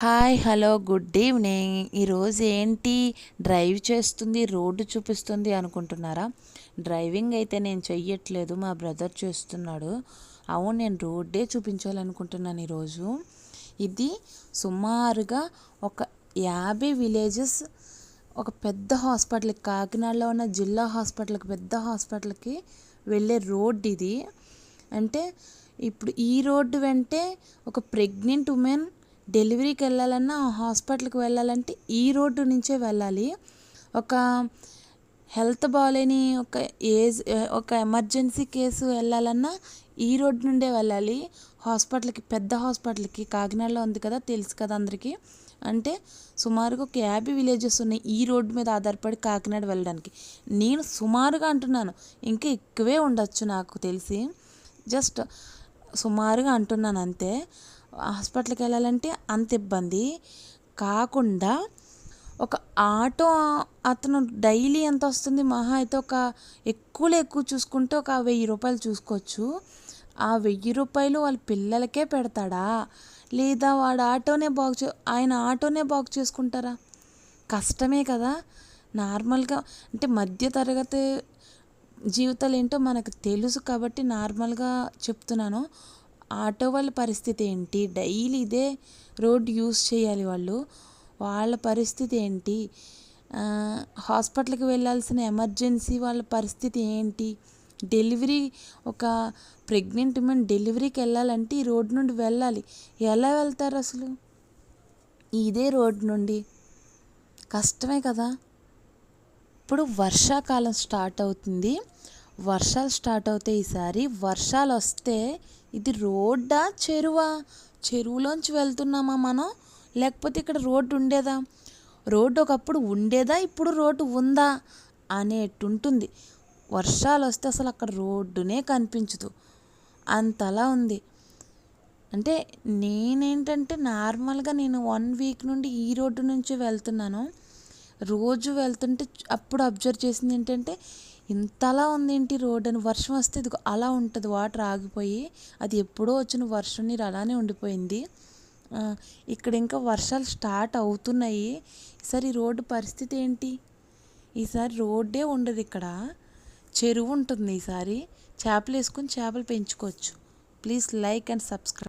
Hi hello good evening. ఈరోజు ఏంటి drive చేస్తుంది, రోడ్డు చూపిస్తుంది అనుకుంటున్నారా? డ్రైవింగ్ అయితే నేను చెయ్యట్లేదు, మా బ్రదర్ చేస్తున్నాడు. అవును, నేను రోడ్డే చూపించాలనుకుంటున్నాను ఈరోజు. ఇది సుమారుగా ఒక 50 విలేజెస్ ఒక పెద్ద హాస్పిటల్కి, కాకినాడలో ఉన్న జిల్లా హాస్పిటల్కి, పెద్ద హాస్పిటల్కి వెళ్ళే రోడ్ ఇది. అంటే ఇప్పుడు ఈ రోడ్డు వెంటే ఒక ప్రెగ్నెంట్ ఉమెన్ డెలివరీకి వెళ్ళాలన్నా, హాస్పిటల్కి వెళ్ళాలంటే ఈ రోడ్డు నుంచే వెళ్ళాలి. ఒక హెల్త్ బాగాలేని ఒక ఎమర్జెన్సీ కేసు వెళ్ళాలన్నా ఈ రోడ్డు నుండే వెళ్ళాలి హాస్పిటల్కి, పెద్ద హాస్పిటల్కి. కాకినాడలో ఉంది కదా, తెలుసు కదా అందరికీ. అంటే సుమారుగా ఒక 50 విలేజెస్ ఉన్నాయి ఈ రోడ్డు మీద ఆధారపడి కాకినాడ వెళ్ళడానికి. నేను సుమారుగా అంటున్నాను, ఇంకా ఎక్కువే ఉండొచ్చు నాకు తెలిసి. జస్ట్ సుమారుగా అంటున్నాను అంతే. హాస్పిటల్కి వెళ్ళాలంటే అంత ఇబ్బంది కాకుండా ఒక ఆటో అతను డైలీ ఎంత వస్తుంది, మహా అయితే ఒక ఎక్కువ చూసుకుంటే ఒక 1000 రూపాయలు చూసుకోవచ్చు. ఆ 1000 రూపాయలు వాళ్ళ పిల్లలకే పెడతాడా, లేదా వాడు ఆయన ఆటోనే బాగు చేసుకుంటారా? కష్టమే కదా. నార్మల్గా అంటే మధ్యతరగతి జీవితాలు ఏంటో మనకు తెలుసు కాబట్టి నార్మల్గా చెప్తున్నాను. ఆటో వాళ్ళ పరిస్థితి ఏంటి? డైలీ ఇదే రోడ్ యూస్ చేయాలి వాళ్ళ పరిస్థితి ఏంటి? హాస్పిటల్కి వెళ్ళాల్సిన ఎమర్జెన్సీ వాళ్ళ పరిస్థితి ఏంటి? ఒక ప్రెగ్నెంట్ ఉమెన్ డెలివరీకి వెళ్ళాలంటే ఈ రోడ్ నుండి వెళ్ళాలి. ఎలా వెళ్తారు అసలు ఇదే రోడ్ నుండి? కష్టమే కదా. ఇప్పుడు వర్షాకాలం స్టార్ట్ అవుతుంది. వర్షాలు స్టార్ట్ అవుతాయి. ఈసారి వర్షాలు వస్తే ఇది రోడ్డా, చెరువా? చెరువులోంచి వెళ్తున్నామా మనం, లేకపోతే ఇక్కడ రోడ్డు ఉండేదా? రోడ్డు ఒకప్పుడు ఉండేదా, ఇప్పుడు రోడ్డు ఉందా అనేట్టుంటుంది. వర్షాలు వస్తే అసలు అక్కడ రోడ్డునే కనిపించదు, అంతలా ఉంది. అంటే నేనేంటంటే నార్మల్గా నేను 1 వీక్ నుండి ఈ రోడ్డు నుంచి వెళ్తున్నాను. రోజు వెళ్తుంటే అప్పుడు అబ్జర్వ్ చేసింది ఏంటంటే, ఇంతలా ఉంది ఏంటి రోడ్ అని. వర్షం వస్తే ఇది అలా ఉంటుంది, వాటర్ ఆగిపోయి. అది ఎప్పుడో వచ్చిన వర్షం నీరు అలానే ఉండిపోయింది. ఇక్కడ ఇంకా వర్షాలు స్టార్ట్ అవుతున్నాయి. ఈసారి రోడ్డు పరిస్థితి ఏంటి? ఈసారి రోడ్డే ఉండదు, ఇక్కడ చెరువు ఉంటుంది. ఈసారి చేపలు వేసుకొని చేపలు పెంచుకోవచ్చు. Please like and subscribe.